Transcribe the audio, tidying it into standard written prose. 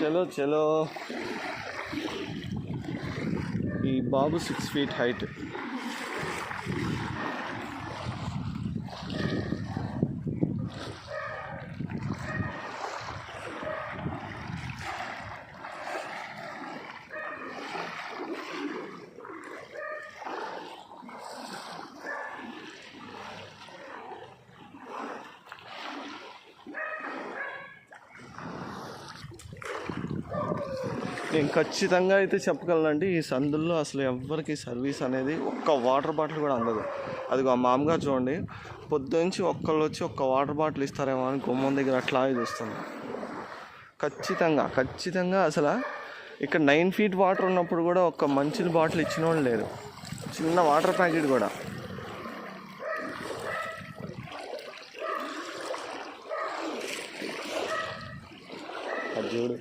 చలో చలో. ఈ బాబు 6 feet హైట్. నేను ఖచ్చితంగా అయితే చెప్పగలనండి, ఈ సందుల్లో అసలు ఎవ్వరికి సర్వీస్ అనేది ఒక్క వాటర్ బాటిల్ కూడా అందదు. అది మామూలుగా చూడండి, పొద్దునుంచి ఒక్కళ్ళు వచ్చి ఒక్క వాటర్ బాటిల్ ఇస్తారేమో అని గుమ్మం దగ్గర అట్లాగే చూస్తుంది. ఖచ్చితంగా అసలు ఇక్కడ 9 feet వాటర్ ఉన్నప్పుడు కూడా ఒక్క మంచి బాటిల్ ఇచ్చిన వాళ్ళు లేరు. చిన్న వాటర్ ప్యాకెట్ కూడా